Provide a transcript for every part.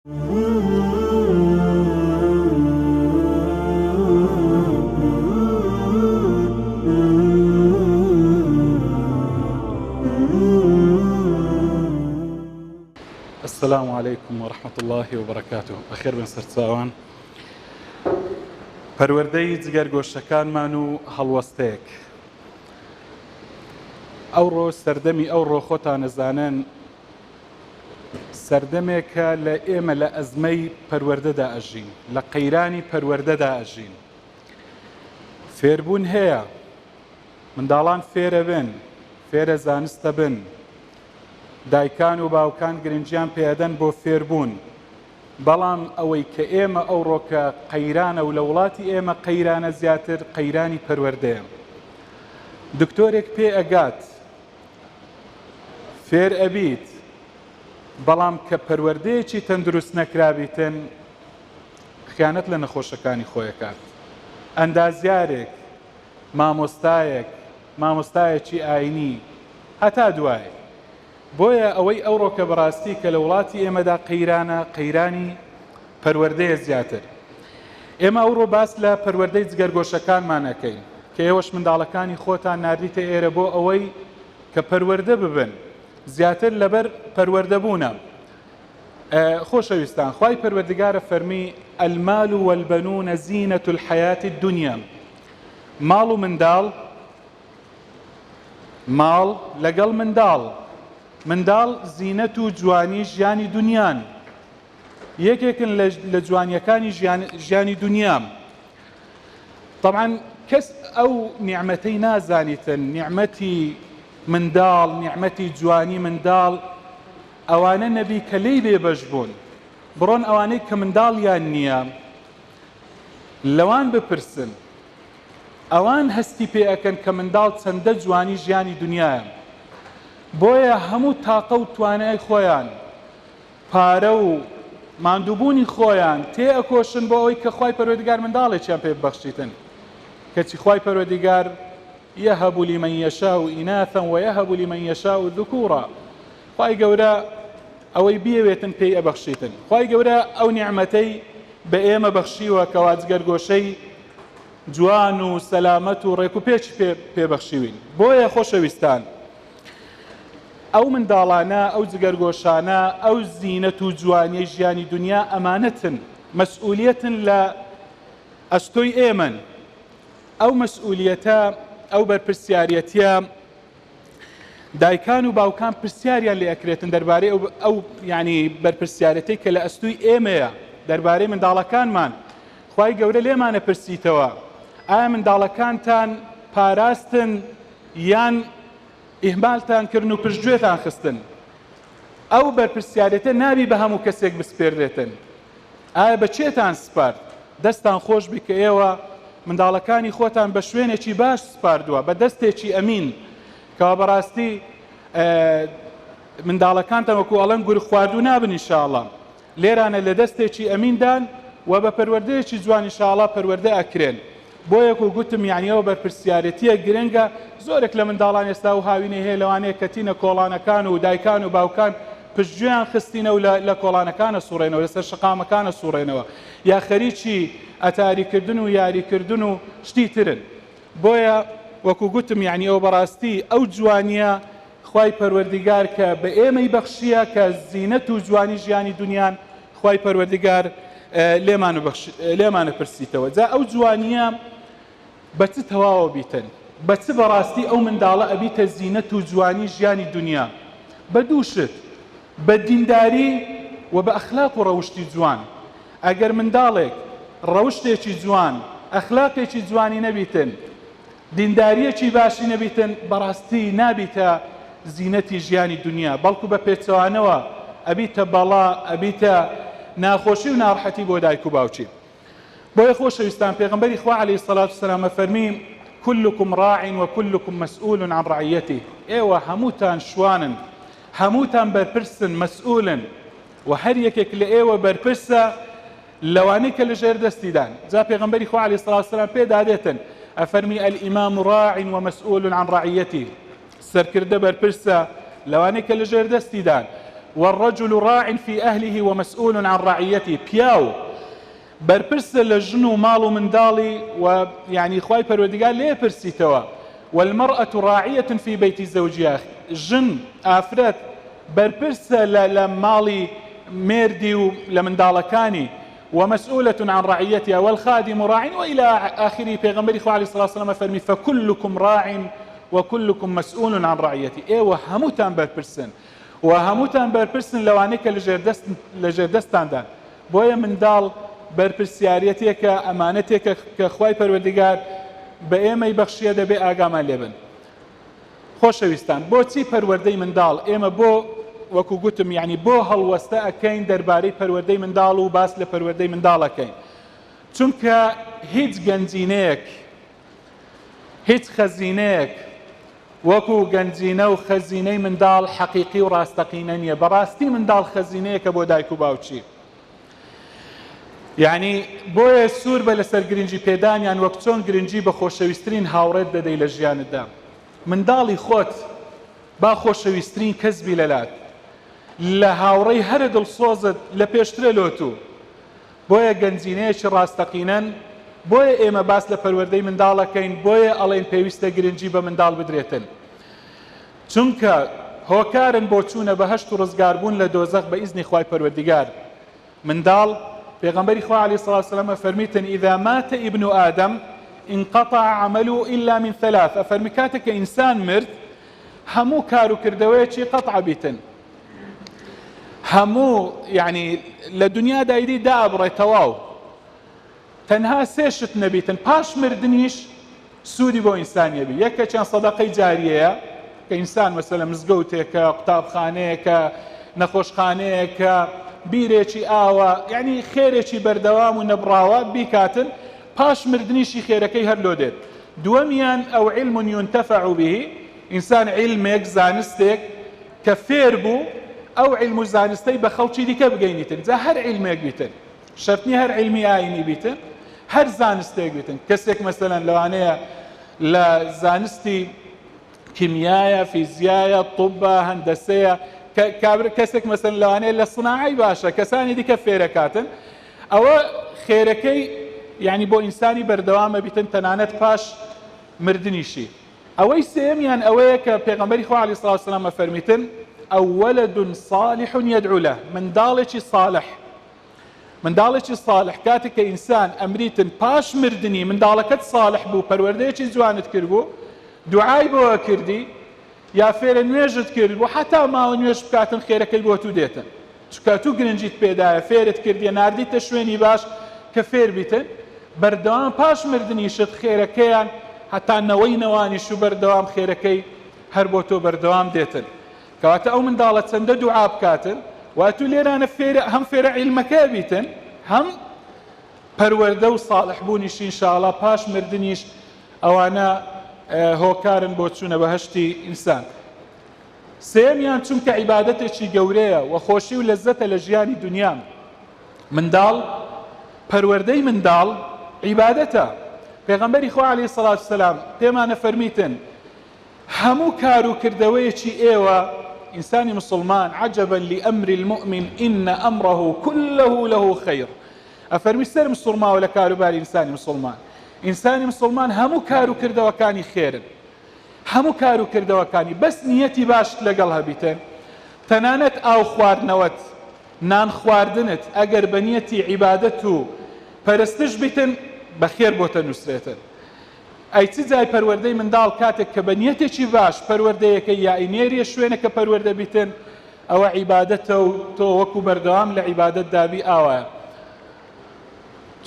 السلام عليكم ورحمة الله وبركاته. بخير بن سرچاوان. پەروەردەی جگەرگۆشەکانمان و هەڵوەستەیەک. ئەوڕۆ سەردەمی ئەوڕۆ خۆتان ئەزانن سەردەمێکە لە ئێمە لە ئەزمەی پەروەردەدا ئەژین، لە قەیرانی پەروەردەدا ئەژین. فێربوون هەیە، منداڵان فێرە بن، فێرە زانستە بن، دایکان و باوکان گرنگیان پێدەن بۆ فێربوون. بەڵام ئەوەی کە ئێمە ئەوڕۆکە قەیرانە و لە وڵاتی ئێمە قەیرانە زیاتر قەیرانی پەروەردەیە. دکتۆرێک پێ ئەگات فێر ئەبیت، بەڵام کە پەروەردەیەکی تەندروست نەکرابیتن خیانەت لە نەخۆشەکانی خۆیەکات. ئەندازیارێک، مامۆستایەکی ئاینی هەتا دوایە. بۆیە ئەوەی ئەوڕۆکە بەڕاستی کە لە وڵاتی ئێمەدا قەیرانە قەیرانی پەروەردەیە زیاتر. ئێمە ئەوڕۆ باس لە پەروەردەی جگەرگۆشەکانمان ئەکەین کە ئێوەش منداڵەکانی خۆتان ناردیتە ئێرە بۆ ئەوەی کە پەروەردە ببن زیاتر لەبەر پەروەردەبوونە. خۆشەویستان، خوای پەروەردگارە فەرمی المال والبنون زینة الحیاة الدنیا. ماڵ و ماڵ لەگەڵ منداڵ زینەت و جوانی ژیانی دنیان، یەکێکن لە جوانیەکانی ژیانی دنیام. طبعاً کەس ئەو نیعمەتەی نازانیتن، نیعمەتی منداڵ، نیعمەتی جوانی منداڵ، ئەوانە نەبی کە لێی بێبەش بوون. بڕۆن ئەوانەی کە منداڵیان نییە لەوان بپرسن، ئەوان هەستی پێ ئەکەن کە منداڵ چەندە جوانی ژیانی دنیایە. بۆیە هەموو تاقە و توانای خۆیان، پارە و ماندووبوونی خۆیان تێ ئەکۆشن بۆ ئەوەی کە خوای پەروەردگار منداڵێکیان پێ ببەخشیتن. کەچی خوای پەروەردگار یەهەب لمن یەشاء ئیناثا ویەهەب لمن یەشاء ذکورا. خوای گەورە ئەوەی بیەوێتن پێی ئەبەخشیتن. خوای گەورە ئەو نیعمەتەی بە ئێمە بەخشیوە کەوا جگەرگۆشەی جوان و سەلامەت و ڕێک و پێچی پێبەخشیوین. بۆیە خۆشەویستان، ئەو منداڵانە، ئەو جگەرگۆشانە، ئەو زینەت و جوانیە ژیانی دنیا ئەمانەتن، مەسئولیەتن لە ئەستۆی ئێمەن. ئەو مەسئولیەتە، ئەو بەرپرسیارەتیە دایکان و باوکان پرسیاریان لێ ئەکرێتن دەربارەی ئەو یعنی بەرپرسیارەتەی کە لە ئەستوی ئێمەیە دەربارەی منداڵەکانمان. خوای گەورە لێمانە پرسیتەوە، ئایا منداڵەکانتان پاراستن یان ئیهمالتان کردن و پشتگوێتان خستن؟ ئەو بەرپرسیارەتە نابی بە هەموو کەسێک بسپێردرێتن. ئایا بە چێتان سپارد؟ دەستان خۆش بی کە ئێوە منداڵەکانی خۆتان بە شوێنێکی باش سپاردووە، بە دەستێکی ئەمین، کەوا بەڕاستی منداڵەکانتان وەکو ئەڵەن گورگ خواردوو نابن ئینشاءڵڵا. لێرانە لە دەستێکی ئەمیندان و بە پەروەردەیەکی جوان ئینشاءڵڵا پەروەردە ئەکرێن. بۆیە گوتم یعنیەوە بەرپرسیارەتیە گرنگە. زۆرێک لە منداڵان ئێستا و هاوینەی هەیە لەوانەیە کەتینە کۆڵانەکان و دایکان و باوکان پشتگوێیان خستینە و لە کۆڵانەکانە سوڕێنەوە، لەسەر شقامەکانە سوڕێنەوە، یا خەریکی ئەتاریکردن و یاریکردن و شتی ترن. بۆیە وەکو گوتم یعنیەوە بەڕاستی ئەو جوانیە خوای پەروەردگار کە بە ئێمەی بەخشیە کە زینەت و جوانی ژیانی دنیان خوای پەروەردگار لێمانە پرسیتەوە. جا ئەو جوانیە بە چ تەواوە بیتن؟ بە چ بەڕاستی ئەو منداڵە ئەبیتە زینەت و جوانی ژیانی دنیا؟ بە دوو شت، بە دینداری و بە ئەخلاق و ڕەوشتی جوان. ئەگەر منداڵێک ڕەوشتێکی جوان، ئەخلاقێکی جوانی نەبیتن، دینداریەکی باشی نەبیتن، بەڕاستی نابیتە زینەتی ژیانی دنیا، بەڵکو بە پێچەوانەوە ئەبیتە بەڵا، ئەبیتە ناخۆشی و ناڕەحەتی بۆ دایک و باوکی. بۆیە خۆشەویستان، پێغەمبەری خوا عەلەیهی سەڵات وسەلام فەرمی كلكم راع وكلكم مسؤول عن رعيته. ئێوە هەمووتان شوانن، هەمووتان بەرپرسن، مەسئولن، و هەر یەکێک لە ئێوە بەرپرسە لەوانەی کە لە ژێر دەستیدان. جا پێغەمبەری خوا عەلەیهی سەڵات وسەلام پێدادێتن، ئەفەرمی الئیمام راع ومسؤول عن رعيته. سەرکردە بەرپرسە لەوانەی کە لە ژێر دەستیدان، والرجل راع في أهله ومسؤول عن رعيته. پیاو برپرسە لە ژن و ماڵ و منداڵی و یعنی خوای پەروەردگار لێ پرسیتەوە. والمرأة راعية في بيت زوجها. ژن ئافرەت بەرپرسە لە ماڵی مێردی و لە منداڵەکانی. ومسؤولة عن رعيتها والخادم راع وإلى آخره. پێغەمبەری خوا عەلەیهی سڵاتو وسەلام فەرمی فكلكم راع وكلكم مسؤول عن رعيته. ئێوە هەمووتان بەرپرسن و هەمووتان بەرپرسن لەوانەی کە لەژێر دەستاندان. بۆیە منداڵ بەرپرسیارەتێکە، ئەمانەتێکە کە خوای پەروەردگار بە ئێمەی بەخشیە، دەبێ ئاگامان لێبن. خۆشەویستان، بۆچی پەروەردەی منداڵ؟ ئێمە بۆ وەکو گوتم یعنی بۆ هەڵوەستە ئەکەین دەربارەی پەروەردەی منداڵ و باس لە پەروەردەی منداڵ ئەکەین. چونکە هیچ گەنجینەیەک، هیچ خەزینەیەک وەکو گەنجینە و خەزینەی منداڵ حەقیقی و ڕاستەقینە نییە. بەڕاستی منداڵ خەزینەیەکە بۆ دایک و باوچی. یعنی بۆیە سوور بە لەسەر گرنگی پێدانیان وەک چۆن گرنگی بە خۆشەویستترین هاوڕێت دەدەی لە ژیانتدا. منداڵی خۆت با خۆشەویستترین کەسبی لەلات، لە هاوڕێی هەرە دڵسۆزت لە پێشترە لۆتوو. بۆیە گەنجینەیەکی ڕاستەقینەن. بۆیە ئێمە باس لە پەروەردەی منداڵەکەین. بۆیە ئەڵێن پێویستە گرنگی بە منداڵ بدرێتن، چونکە هۆکارن بۆ چوونە بەهەشت و ڕزگاربوون لە دۆزەخ بە ئیزنی خوای پەروەردگار. منداڵ پێغەمبەری خوا عەلەیهی سڵاتو وسەلام فەرمیتن ئیذا مات ابن آدم انقطع عمله إلا من ثلاث. ئەفەرمی کاتێک کە ئینسان مرد هەموو کار و کردەوەیەکی قەتع بیتن، هەموو یعنی لە دنیادا ئیدی دابڕێ تەواو، تەنها سێشت نەبیتن. پاش مردنیش سوودی بۆ ئینسانیەبی. یەکە چەند سەدەقەی جاریەیە کە ئینسان مەسەلەن مزگەوتێکە، قوتابخانەیەکە، نەخۆشخانەیەکە، بیرێکی ئاوە، یعنی خێرێکی بەردەوام و نەبڕاوە بیکاتن، پاش مردنیشی خێرەکەی هەر لۆ دێت. دووەمیان ئەو علم ينتفع به. ئینسان علمێک، زانستێک کە فێر بوو، ئەو علم و زانستەی بە خەڵکی دیکە بگەینیتن. جا هەر علمێک بیتن، شەرتنی هەر علمی ئاینی بیتن، هەر زانستێک بیتن. کەسێک مەسەلەن لەوانەیە لە زانستی کیمیایە، فیزیایە، طوبە، هەندەسەیە، کەسێک مەسەلەن لەوانەیە لە سناعی باشە، کەسانی دیکە فێرەکاتن. ئەوە خێرەکەی یعنی بۆ ئینسانی بەردەوامە بیتن تەنانەت پاش مردنیشی. ئەوەی سێمیان ئەوەیە کە پێغەمبەری خوا عەلەیهی سڵاتو وسەلام فەرمیتن ئەو وەلەد صالح يدعو له. منداڵێکی صالح، منداڵێکی صالح کاتێک کە ئینسان ئەمریتن پاش مردنی منداڵەکەت صالح بوو، پەروەردەیەکی جوانت کرد بوو، دوعای بۆوە کردی، یا فێرە نوێژت کرد بوو، حتا ماوە نوێژ بکاتن خێرەکەی بۆ تو دێتن. چونکە تو گرنگیت پێدایە، فێرت کردیە، ناردیتە شوێنی باش کە فێر بیتن، بەردەوام پاش مردنیشت خێرەکەیان هەتا نەوەی نەوانیش و بەردەوام خێرەکەی هەر بۆ تۆ بەردەوام دێتن. کەواتە ئەو منداڵە چەندە دوعا بکاتن، واتو لێرانە هەم فێرە عیلمەکە بیتن، هەم پەروەردە و ساڵح بوونیشی ئینشاءڵڵا پاش مردنیش ئەوانە هۆکارن بۆ چوونە بەهەشتی ئینسان. سێمیان چونکە عیبادەتێکی گەورەیە و خۆشی و لەززەتە لە ژیانی دنیا. منداڵ، پەروەردەی منداڵ عیبادەتە. پێغەمبەری خوا عەلەیهی سەڵاتو وسەلام پێمانە فەرمیتن هەموو کار و کردەوەیەکی ئێوە ئینسانی مسلمان عجبا لأمر المؤمن إن أمره كله له خير. ئەفەرمی سەر مسڵماوە لە کاروباری ئینسانی مسلمان. ئینسانی مسلمان هەموو کار و کردەوەکانی خێرن، هەموو کار و کردەوەکانی بەس نیەتی باشت لەگەڵ هەبیتن. تەنانەت ئاو خواردنەوەت، نان خواردنت ئەگەر بە نیەتی عیبادەت و پەرستش بیتن بەخێر بۆتە نووسرێتن. ئەی چ جای پەروەردەی منداڵ کاتێک کە بە نیەتێکی باش پەروەردەیەکە یا ئینێریە شوێنەکە پەروەردە بیتن، ئەوە عیبادەتە و تۆ وەکو بەردەوام لە عیبادەت دابی ئاوایە.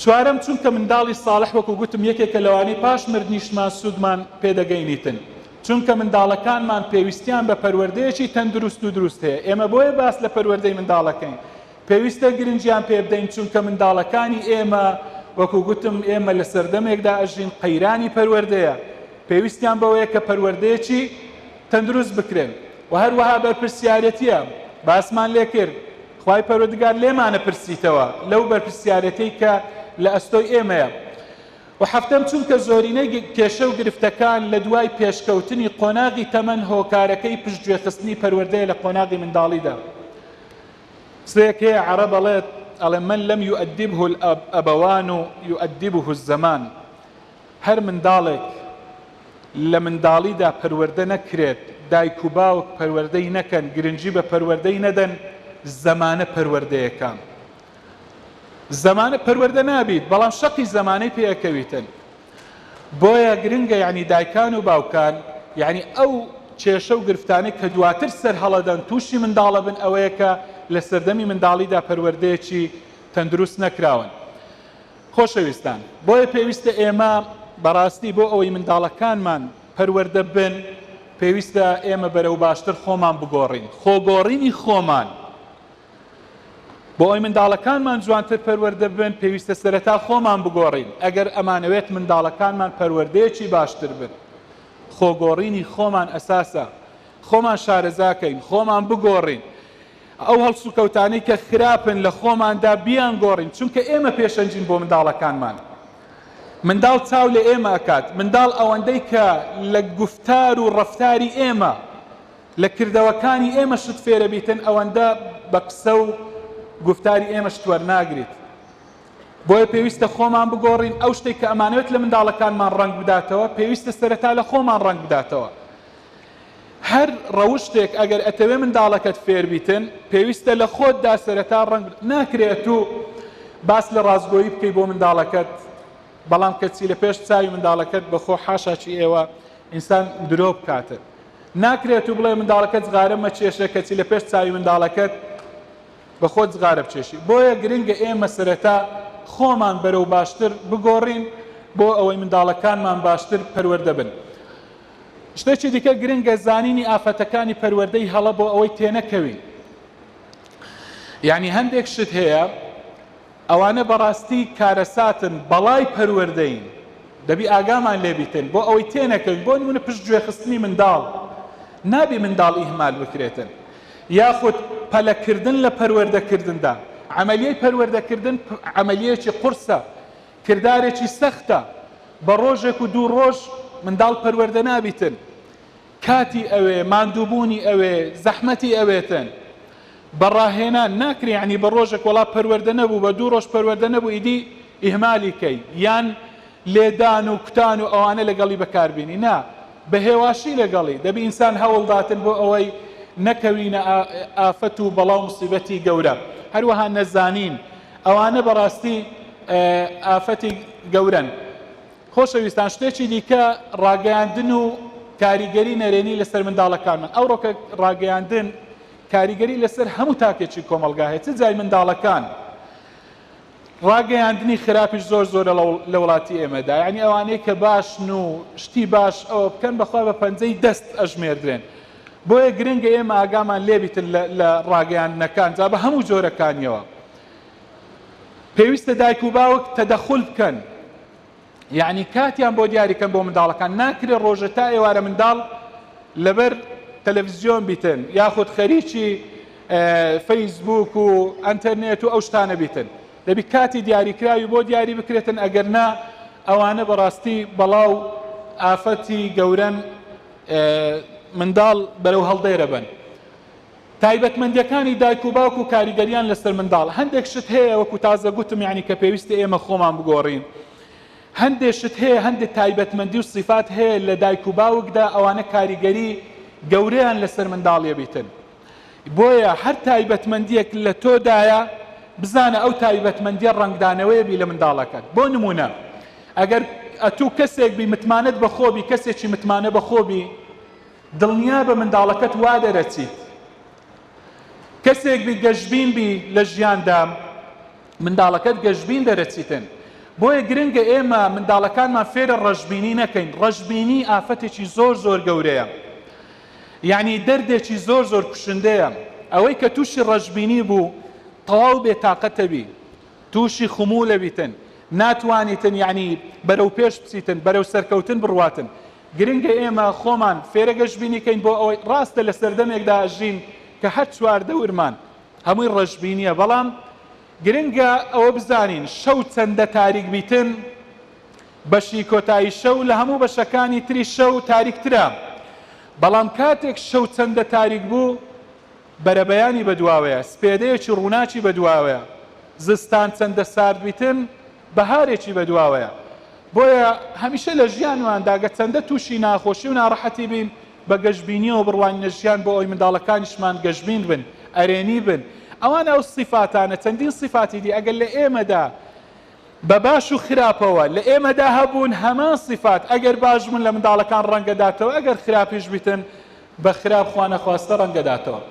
چوارەم چونکە منداڵی ساڵح وەکو گوتم یەکێکە لەوانەی پاش مردنیشمان سوودمان پێدەگەینیتن، چونکە منداڵەکانمان پێویستیان بە پەروەردەیەکی تەندروست و دروست هەیە. ئێمە بۆیە باس لە پەروەردەی منداڵەکەین، پێویستە گرنگیان پێ بدەین، چونکە منداڵەکانی ئێمە وەکو گوتم ئێمە لە سەردەمێکدا ئەژین قەیرانی پەروەردەیە، پێویستیان بەوەیە کە پەروەردەیەکی تەندروست بکرێن و هەروەها بەرپرسیارەتیە. باسمان لێ کرد خوای پەروەردگار لێمانە پرسیتەوە لەو بەرپرسیارەتەی کە لە ئەستۆی ئێمەیە. و حەفتەم چونکە زۆرینەی کێشە و گرفتەکان لە دوای پێشکەوتنی قۆناغی تەمەن هۆکارەکەی پشتگوێخستنی پەروەردەیە لە قۆناغی منداڵیدا. سيك هي عرب الله من لم يؤدبه الأبوان يؤدبه الزمان. هر من دالك لمن دالی دا پرورده نکرد دایک و باوک پروردهی نکن گرنجی به پروردهی ندن زمانه پرورده کام زمانه پرورده نابید بلام شقی زمانه پیاکویتن بویا گرنگه یعنی دایکان و باوکان یعنی او چێشە و گرفتانەی کە دواتر سەر هەڵەدەن تووشی منداڵە بن ئەوەیە کە لە سەردەمی منداڵیدا پەروەردەیەکی تەندروست نەکراون. خۆشەویستان بۆیە پێویستە ئێمە بەڕاستی بۆ ئەوەی منداڵەکانمان پەروەردە بن پێویستە ئێمە بەرەو باشتر خۆمان بگۆڕین خۆگۆڕینی خۆمان بۆ ئەوەی منداڵەکانمان جوانتر پەروەردە بن پێویستە سەرەتا خۆمان بگۆڕین ئەگەر ئەمانەوێت منداڵەکانمان پەروەردەیەکی باشتر بن خۆگۆڕینی خۆمان ئەساسە خۆمان شارەزاکەین خۆمان بگۆڕین ئەو هەڵسوکەوتانەی کە خراپن لە خۆماندا بیان گۆڕین چونکە ئێمە پێشەنجین بۆ منداڵەکانمان منداڵ چاو لە ئێمە ئەکات منداڵ ئەوەندەی کە لە گفتار و ڕەفتاری ئێمە لە کردەوەکانی ئێمە شت فێرە بیتن ئەوەندە بە قسە و گفتاری ئێمە شت وەرناگریت بۆیە پێویستە خۆمان بگۆڕین ئەو شتێک کە ئەمانەوێت لە منداڵەکانمان ڕەنگ بداتەوە پێویستە سەرەتا لە خۆمان ڕەنگ بداتەوە هەر ڕەوشتێک ئەگەر ئەتەوێ منداڵەکەت فێر بیتن پێویستە لە خۆتدا سەرەتا ڕەنگ ناکرێت و باس لە ڕازگۆیی بکەی بۆ منداڵەکەت بەڵام کەچی لە پێش چاوی منداڵەکەت بەخۆ حاشاکی ئێوە ئینسان درۆ بکاتن ناکرێت و بڵێ منداڵەکەت جغارە مەچێشە کەچی لە پێش چاوی منداڵەکەت بە خۆت جغارە بچێشی بۆیە گرنگە ئێمە سەرەتا خۆمان بەرەو باشتر بگۆڕین بۆ ئەوەی منداڵەکانمان باشتر پەروەردە بن شتێکی دیکە گرنگە زانینی ئافەتەکانی پەروەردەی هەڵە بۆ ئەوەی تێنەکەوین یعنی هەندێک شت هەیە ئەوانە بەڕاستی کارەساتن بەڵای پەروەردەین دەبی ئاگامان لێبیتن بۆ ئەوەی تێنەکەوین بۆ نمونە پشت گوێخستنی منداڵ نابی منداڵ ئیهمال بکرێتن یاخود پەلەکردن لە پەروەردەکردندا عملیەی پەروەردەکردن عملیەیەکی قورسە کردارێکی سەختە بە ڕۆژێک و دوو ڕۆژ منداڵ پەروەردە نابیتن کاتی ئەوێ ماندووبوونی ئەوێ زەحمەتی ئەوێتن بەڕاهێنان ناکرێ یعنی بە ڕۆژێک وەڵا پەروەردە نەبوو بە دوو ڕۆژ پەروەردە نەبوو ئیدی ئیهمالی کەی یان لێدان و کوتان و ئەوانە لەگەڵی بەکاربێنی نا بە هێواشی لەگەڵی دەبی ئینسان هەوڵداتن بۆ ئەوەی نەکەوینە ئافەت و بەڵاو موسیبەتی گەورە هەروەها نەزانین ئەوانە بەڕاستی ئافەتی گەورەن خۆشەویستان شتێکی دیکە ڕاگەیاندن و کاریگەری نەرێنی لەسەر منداڵەکانمان ئەو ڕۆکە ڕاگەیاندن کاریگەری لەسەر هەموو تاکێکی کۆمەلگا هەیە چ جای منداڵەکان ڕاگەیاندنی خراپیش زۆر زۆرە لە وڵاتی ئێمەدا یعنی ئەوانەی کە باشن و شتی باش ئەوە بکەن بەخوا بە پەنجەی دەست ئەژمێردرێن بۆیە گرنگە ئێمە ئاگامان لێبیتن لە ڕاگەیاندنەکان جا بە هەموو جۆرەکانیەوە پێویستە دایک و باوک تەدەخول بکەن یعنی کاتیان بۆ دیاریکەن بۆ منداڵەکان ناکرێت ڕۆژە تا ئێوارە منداڵ لەبەر تەلەڤیزیۆن بیتن یاخود خەریکی فەیسبوک و ئەنتەرنێت و ئەو شتانە بیتن دەبی کاتی دیاریکراوی بۆ دیاری بکرێتن ئەگەر نا ئەوانە بەڕاستی بەڵاو ئافەتی گەورەن منداڵ بەرەو هەڵدەیرە بن تایبەتمەندیەکانی دایک و باوک و کاریگەریان لەسەر منداڵ هەندێک شت هەیە وەکو تازە گوتم یعنی کە پێویستە ئێمە خۆمان بگۆڕین هەندێک شت هەیە هەندێک تایبەتمەندی و صفات هەیە لە دایک و باوکدا ئەوانە کاریگەری گەورەیان لەسەر منداڵیە بیتن بۆیە هەر تایبەتمەندیەک لە تۆدایە بزانە ئەو تایبەتمەندیە ڕەنگدانەوەیە بی لە منداڵەکەت بۆ نمونە ئەگەر ئەتوو کەسێک بی متمانەت بەخۆبی کەسێکی متمانە بەخۆبی دڵنیا بە منداڵەکەت وا دەرەچیت کەسێک بی گەشبین بی لە ژیاندا منداڵەکەت گەشبین دەرەچیتن بۆیە گرنگە ئێمە منداڵەکانمان فێرە ڕەشبینی نەکەین ڕەشبینی ئافەتێکی زۆر زۆر گەورەیە یعنی دەردێکی زۆر زۆر کوشندەیە ئەوەی کە تووشی ڕەشبینی بوو تەواو بێتاقەتە بی تووشی خمولە بیتن ناتوانیتن یعنی بەرەو پێش بچیتن بەرەو سەرکەوتن بڕواتن گرنگە ئێمە خۆمان فێرە گەشبینیکەین بۆ ئەوەی ڕاستە لە سەردەمێکدا ئەژین کە هەر چواردە ورمان هەمووی ڕەشبینیە بەڵام گرنگە ئەوە بزانین شەو چەندە تاریک بیتن بەشی کۆتایی شەو لە هەموو بەشەکانی تری شەو تاریکترە بەڵام کاتێک شەو چەندە تاریک بوو بەرەبەیانی بەدواوەیە، سپێدەیەکی ڕووناکی بەدواوەیە، زستان چەندە ساردبیتن بەهارێکی بەدواوەیە. بۆیە هەمیشە لە ژیانواندا گە چەندە تووشی ناخۆشی و ناڕەحەتی بین بە گەشتبینیەوە بڕوانینە ژیان بۆ ئەوی منداڵەکانیشمان گەشتبین بن، ئەرێنی بن. ئەوان ئەو سیفاتانە چەندین سیفاتی دی ئەگەر لە ئێمەدا بە باش و خراپەوە لە ئێمەدا هەبوون هەمان سیفات ئەگەر باش بوون لە منداڵەکان ڕەنگەداتەوە، ئەگەر خراپیش بیتن بە خراپ خوا نەخواستە ڕەنگەداتەوە.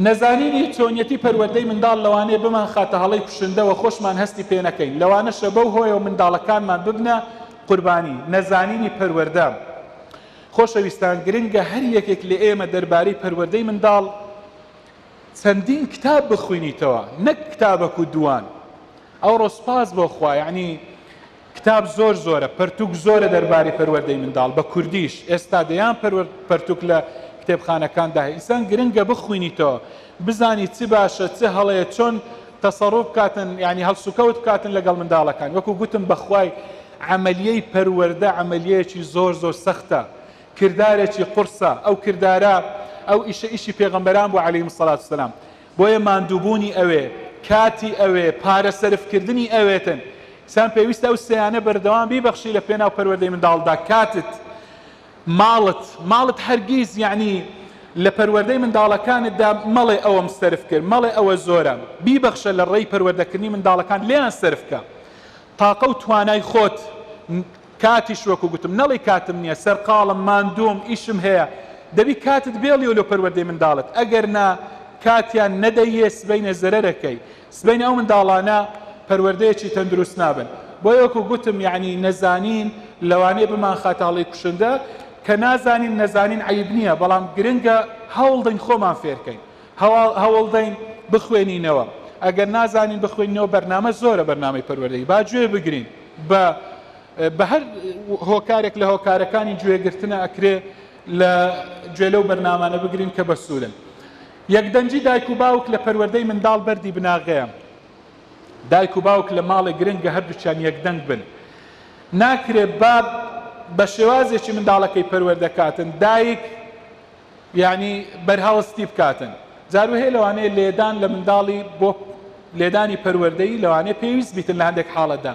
نەزانینی چۆنیەتی پەروەردەی منداڵ لەوانەیە بمان خاتە هەڵەی کوشندەوە خۆشمان هەستی پێ نەکەین، لەوانەشە بەو هۆیەوە منداڵەکانمان ببنە قوربانی. نەزانینی پەروەردە خۆشەویستان گرنگە هەر یەکێک لە ئێمە دەربارەی پەروەردەی منداڵ چەندین کتاب بخوێنیتەوە، نەک کتابەک و دوان. ئەو ڕۆسپاس بۆ خوا، یعنی کتاب زۆر زۆرە، پەرتوک زۆرە دەربارەی پەروەردەی منداڵ بە کوردیش. ئێستا دەیان پەرتوک لە کتێبخانەکاندا هەیە. ئینسان گرنگە بخوێنیتەوە، بزانی چی باشە، چه هەڵەیە، چۆن تەسەڕوف بکاتن، یعنی هەڵسوکەوت بکاتن لەگەڵ منداڵەکان. وەکو گوتم بەخوای عملیەی پەروەردە عملیەیەکی زۆر زۆر سەختە، کردارێکی قورسە. ئەو کردارە ئەو ئیشی پێغەمبەران بوو عەلەیهیموس سەڵات وسەلام. بۆیە ماندووبوونی ئەوێ، کاتی ئەوێ، پارە سەرفکردنی ئەوێتن. ئینسان پێویستە ئەو سەیانە بەردەوام بیبەخشی لە پێناو پەروەردەی منداڵدا. کاتت، ماڵت هەرگیز یعنی لە پەروەردەی منداڵەکانتدا مەڵێ ئەوەم سەرف کرد، مەڵێ ئەوە زۆرە، بیبەخشە لە ڕێی پەروەردەکردنی منداڵەکان لێیان سەرفکە. تاقە و توانای خۆت، کاتیش وەکو گوتم نەڵی کاتم نییە، سەرقاڵم، ماندووم، ئیشم هەیە، دەبی کاتت بێڵی و لە پەروەردەی منداڵت. ئەگەر نا کاتیان نەدەیە سبەینە زەرەرەکەی، سبەینە ئەو منداڵانە پەروەردەیەکی تەندروست نابن. بۆیە وەکو گوتم یعنی نەزانین لەوانەیە بمان خاتاڵی کوشندە کە نازانین نەزانین عیب نییە، بەڵام گرنگە هەوڵدەین خۆمان فێرکەین، هەوڵدەین بخوێنینەوە. ئەگەر نازانین بخوێنینەوە بەرنامە زۆرە، بەرنامەی پەروەردەی با گوێ بگرین. بە هەر هۆکارێک لە هۆکارەکانی گوێگرتنە ئەکرێ لە گوێ لەو بەرنامانە بگرین کە بەسوودن. یەکدەنجی دایک و باوک لە پەروەردەی منداڵ بەردی بناغەیە. دایک و باوک لە ماڵی گرنگە هەردووچیان یەکدەنگ بن. ناکرێت باب بە شێوازێکی منداڵەکەی پەروەردەکاتن، دایک یعنی بەرهەوەستی بکاتن. جارو هەیە لەوانەیە لێدان لە منداڵی بۆ لێدانی پەروەردەی لەوانەیە پێویست بیتن لە هەندێک حاڵەتدا.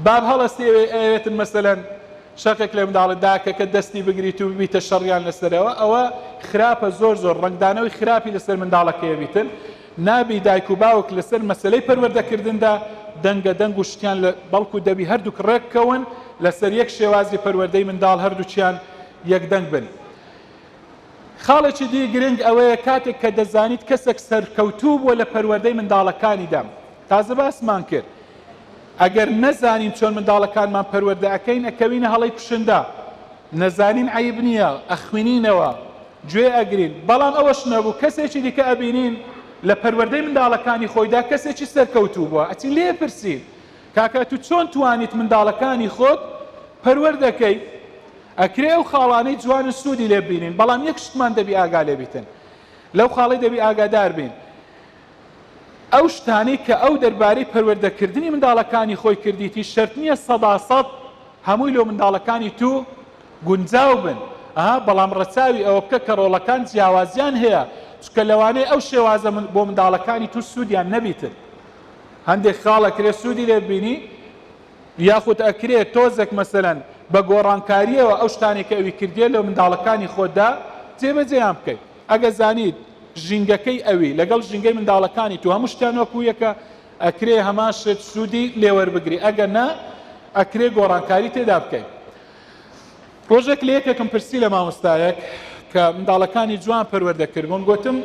باب هەڵەستی ئەوێتن مەسەلەن شەقێک لە منداڵتدا کە دەستی بگریت و بیتە شەڕیان لەسەرەوە، ئەوە خراپە زۆر زۆر، ڕنگدانەوەی خراپی لەسەر منداڵەکەیە بیتن. نابی دایک و باوک لەسەر مەسەلەی پەروەردەکردندا دەنگە دەنگ و شتیان بەڵکو دەبی هەردووک ڕێککەون لەسەر یەک شێوازی پەروەردەی منداڵ هەردووچیان یەکدەنگ بن. خاڵێکی دی گرنگ ئەوەیە کاتێک کە دەزانیت کەسێک سەرکەوتوو بووە لە پەروەردەی منداڵەکانیدا. تازە باسمان کرد ئەگەر نەزانین چۆن منداڵەکانمان پەروەردە ئەەکەین ئەکەوینە هەڵەی کوشندا، نەزانین عیب نییە، ئەخوێنینەوە، گوێ ئەگرین. بەڵام ئەوەش نەبوو کەسێکی دیکە ئەبینین لە پەروەردەی منداڵەکانی خۆیدا کەسێکی سەرکەوتوو بووە، ئەچین لێ پرسین کاکە تو چۆن توانیت منداڵەکانی خۆت پەروەردەکەی؟ ئەکرێ ئەو خاڵانەی جوان سوودی لێ بینین، بەڵام یەک شتمان دەبی ئاگا لێ بیتن، لەو خاڵی دەبی ئاگادار بین. ئەو شتانی کە ئەو دەربارەی پەروەردەکردنی منداڵەکانی خۆی کردیتی شەرت نییە 100% هەمووی لۆ منداڵەکانی تو گونجاو بن. بەڵام ڕەچاوی ئەوە بکە کە ڕۆڵەکان جیاوازیان هەیە، چکە لەوانەیە ئەو شێوازە بۆ منداڵەکانی تو سوودیان نەبیتن. هەندێک خاڵەکرێ سوودی لێ بینی، یاخود ئەکرێت تۆزێک مەسەلەن بە گۆڕانکاریەوە ئەو شتانی کە ئەوی کردێ لە منداڵەکانی خۆدا جێبەجێیان بکەیت. ئەگە زانیت ژینگەکەی ئەوی لەگەڵ ژینگەی منداڵەکانی تو هەموو شتیان وەکو یەکە، ئەکرێ هەمان شت سوودی لێوەربگری، ئەگەر نا ئەکرێ گۆڕانکاری تێدا بکەیت. ڕۆژێک لە یەکێکم پرسی لە مامۆستایەک کە منداڵەکانی جوان پەروەردەکردبوون، گوتم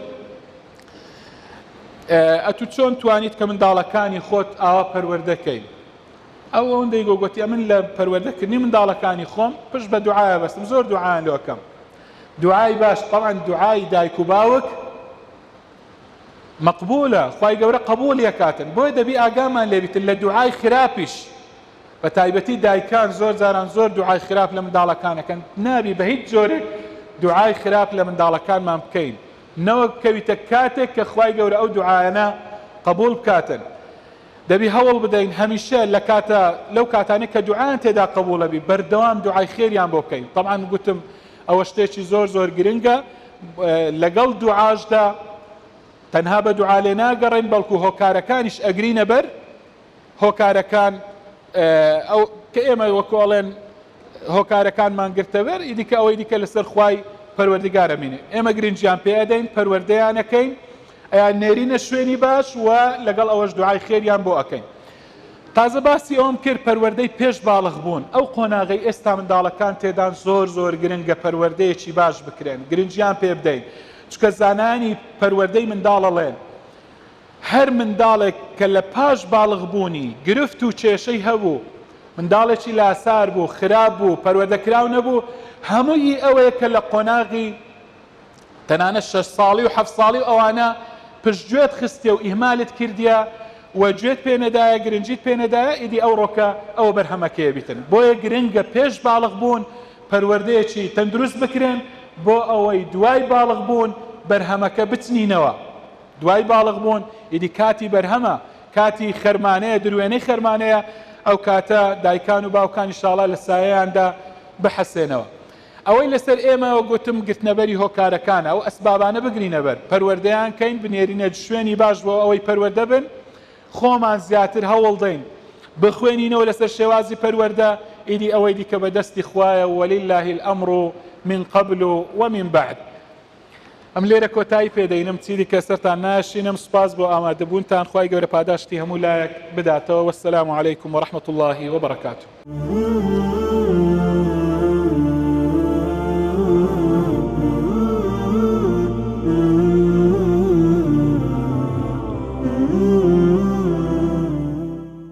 ئەتو چۆن توانیت کە منداڵەکانی خۆت ئاوا پەروەردەکەی؟ ئەو ئەوەندەی گۆگوتی من لە پەروەردەکردنی منداڵەکانی خۆم پشت بە دوعایە بەستم، زۆر دوعایان لۆکەم، دوعای باش. طبعا دوعای دایک و باوک مەقبولە، خوای گەورە قبول یەکاتن، بۆیە دەبی ئاگامان لێبیتن لە دوعای خراپیش. بە تایبەتی دایکان زۆر جاران زۆر دوعای خراپ لە منداڵەکانەکەن، نابی بە هیچ جۆرێک دوعای خراپ لە منداڵەکانمان بکەین، نەوە بکەویتە کاتێک کە خوای گەورە ئەو دوعایانە قبول بکاتن. دەبی هەوڵ بدەین هەمیشە لەو کاتانێک کە دوعایان تێدا قبولە بی بەردەوام دوعای خێریان بۆ بکەین. طبعا گوتم ئەوە شتێکی زۆر زۆر گرنگە، لەگەڵ دوعاشدا تەنها بە دوعا لێ ناگەڕێن بەڵکو هۆکارەکانیش ئەگرینە بەر هۆکارەکان ئەو کە ئێمە وەکۆڵێن هۆکارەکانمان گرتەبەر ئیدیکە ئەوەی دیکە لەسەر خوای پەروەردگارە مینێ ئێمە گرنگیان پێ ئەدەین پەروەردەیانەکەین ئەیان نێرینە شوێنی باش و لەگەڵ ئەوەش دوعای خێریان بۆ ئەەکەین. تازە باسی ئەوم کرد پەروەردەی پێش باڵغ بوون ئەو قۆناغی ئێستا منداڵەکان تێدان زۆر گرنگە پەروەردەیەکی باش بکرێن گرنگیان پێ بدەین چکە زانانی پەروەردەی منداڵەڵێن هەر منداڵێک کە لە پاش باڵغ بوونی گرفت و کێشەی هەبوو منداڵێکی لاسار بوو خراپ بوو پەروەردەکراو نەبوو هەمووی ئەوەیە کە لە قۆناغی تەنانە 6 ساڵی و 7 ساڵی و ئەوانە پشتگوێت خستێ و ئیهمالت کردیە و گوێت پێ نەدایە گرنگیت پێ نەدایە ئیدی ئەو ڕۆکە ئەوە بەرهەمەکەیە بیتن بۆیە گرنگە پێش باڵغ بوون پەروەردەیەکی تەندروست بکرێن بۆ ئەوەی دوای باڵغ بوون بەرهەمەکە بچنینەوە دوای باڵغ بوون ئیدی کاتی بەرهەمە کاتی خەرمانەیە دروێنەی خەرمانەیە ئەو کاتە دایکان و باوکانی شاڵا لە سایەیاندا بحەسێنەوە ئەوەی لەسەر ئێمەوە گوتم گرتنەبەری هۆکارەکانە ئەو ئەسبابانە بگرینە بەر پەروەردەیان کەین بنێرینە شوێنی باش بۆ ئەوەی پەروەردە بن خۆمان زیاتر هەوڵ دەین بخوێنینەوە لەسەر شێوازی پەروەردە ئیدی ئەوەی دیکە بەدەستی خوایە وەلیلله الأمر من قبل ومن بعد. ئەم لێرە کۆتایی پێدەینم چیدی کە سەرتان ناشینم سوپاس بۆ ئامادەبوونتان خوای گەورە پاداشتی هەموو لایەک بداتەوە. وەسسەلام عەلەیکم وەڕەحمەتوڵڵاهی وبەرەکاتوه.